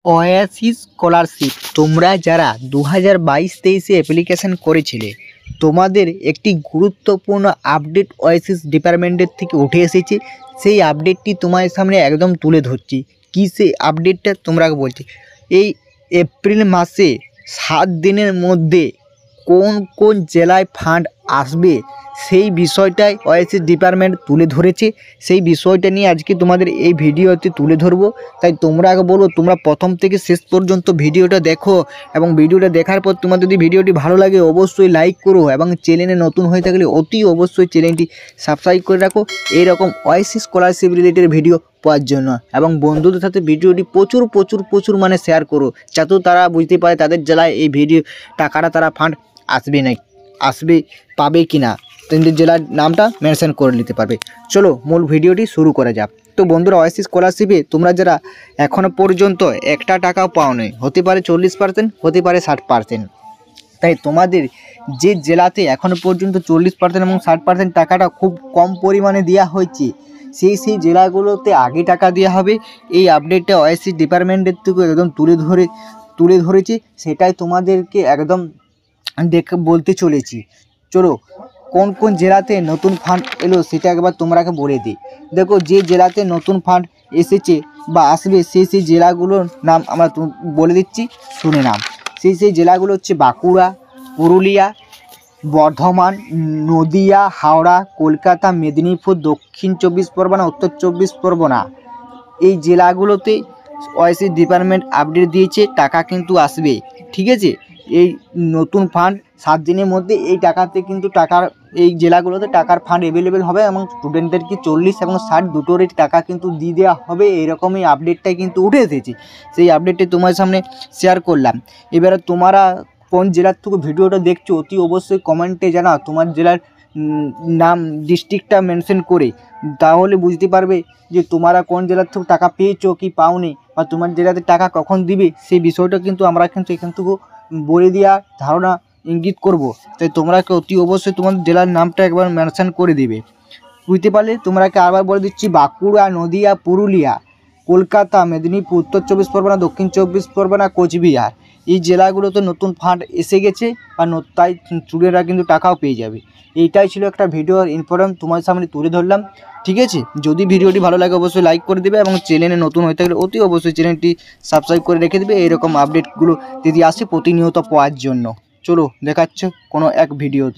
ওয়াসিস scholarship তোমরা যারা 2022-23 application করেছিলে তোমাদের একটি গুরুত্বপূর্ণ আপডেট ওয়াসিস ডিপার্টমেন্টের থেকে উঠে এসেছে। সেই আপডেটটি তোমার সামনে একদম তুলে ধরছি। কী সেই আপডেটটা তোমরা বলছি, এই এপ্রিল মাসে 7 দিনের মধ্যে কোন কোন জেলায় ফান্ড আসবে সেই বিষয়টাই ওয়াসিস ডিপার্টমেন্ট তুলে ধরেছে। সেই বিষয়টা নিয়ে আজকে তোমাদের এই ভিডিওতে তুলে ধরবো। তাই তোমরা আগে বলো, তোমরা প্রথম থেকে শেষ পর্যন্ত ভিডিওটা দেখো এবং ভিডিওটা দেখার পর তোমার যদি ভিডিওটি ভালো লাগে অবশ্যই লাইক করো এবং চ্যানেলে নতুন হয়ে থাকলে অতি অবশ্যই চ্যানেলটি সাবস্ক্রাইব করে রাখো এইরকম ওয়াসিস স্কলারশিপ রিলেটেড ভিডিও পাওয়ার জন্য। এবং বন্ধুদের সাথে ভিডিওটি প্রচুর মানে শেয়ার করো, যাতে তারা বুঝতে পারে তাদের জেলায় এই ভিডিও টাকাটা তারা ফান্ড আসবে পাবে কি না, তাদের জেলার নামটা মেনশন করে নিতে পারবে। চলো মূল ভিডিওটি শুরু করা যাক। তো বন্ধুরা, ওয়াসিস স্কলারশিপে তোমরা যারা এখনও পর্যন্ত একটা টাকাও পাওনি, হতে পারে 40%, হতে পারে 60%, তাই তোমাদের যে জেলাতে এখনও পর্যন্ত 40% এবং 60% টাকাটা খুব কম পরিমাণে দেওয়া হয়েছে সেই জেলাগুলোতে আগে টাকা দেওয়া হবে। এই আপডেটটা ওয়াসিস ডিপার্টমেন্টের থেকে একদম তুলে ধরেছি, সেটাই তোমাদেরকে একদম বলতে চলেছি। চলো কোন কোন জেলাতে নতুন ফান্ড এলো সেটা একবার তোমরাকে বলে দিই। দেখো, যে জেলাতে নতুন ফান্ড এসেছে বা আসবে সেই জেলাগুলোর নাম আমরা বলে দিচ্ছি, শুনে নাম। সেই জেলাগুলো হচ্ছে বাঁকুড়া, পুরুলিয়া, বর্ধমান, নদিয়া, হাওড়া, কলকাতা, মেদিনীপুর, দক্ষিণ 24 পরগনা, উত্তর 24 পরগনা। এই জেলাগুলোতে ওয়াসিস ডিপার্টমেন্ট আপডেট দিয়েছে, টাকা কিন্তু আসবে। ঠিক আছে, এই নতুন ফান্ড 7 দিনের মধ্যে এই টাকাতে কিন্তু এই জেলাগুলোতে টাকার ফান্ড অ্যাভেলেবেল হবে এবং স্টুডেন্টদেরকে 40 এবং 60 দুটোরই টাকা কিন্তু দিয়ে দেওয়া হবে। এরকমই আপডেটটাই কিন্তু উঠে এসেছে। সেই আপডেটটি তোমার সামনে শেয়ার করলাম। এবারে তোমরা কোন জেলার থেকে ভিডিওটা দেখছো অতি অবশ্যই কমেন্টে জানাও তোমার জেলার নাম, ডিস্ট্রিক্টটা মেনশন করে, তাহলে বুঝতে পারবে যে তোমরা কোন জেলার থেকে টাকা পেয়েছো কি পাওনি, বা তোমার জেলাতে টাকা কখন দিবে সেই বিষয়টা কিন্তু আমরা কিন্তু এখান থেকে বলে দেওয়ার ধারণা ইঙ্গিত করব। তাই তোমরা অতি অবশ্যই তোমার জেলার নামটা একবার মেনশন করে দিবে। বুঝতে পারলে? তোমরাকে আবার বলে দিচ্ছি, বাঁকুড়া, নদিয়া, পুরুলিয়া, কলকাতা, মেদিনীপুর, উত্তর 24 পরগনা, দক্ষিণ 24 পরগনা, কোচবিহার, এই জেলাগুলোতে নতুন ফান্ড এসে গেছে, আর তাই স্টুডেন্টরা কিন্তু টাকাও পেয়ে যাবে। এইটাই ছিল একটা ভিডিওর ইম্পর্টেন্ট তোমার সামনে তুলে ধরলাম। ঠিক আছে, যদি ভিডিওটি ভালো লাগে অবশ্যই লাইক করে দেবে এবং চ্যানেলে নতুন হয়ে থাকলে অতি অবশ্যই চ্যানেলটি সাবস্ক্রাইব করে রেখে দেবে এইরকম আপডেটগুলো যদি আসে প্রতিনিয়ত পাওয়ার জন্য। চলো দেখাচ্ছে কোনো এক ভিডিওতে।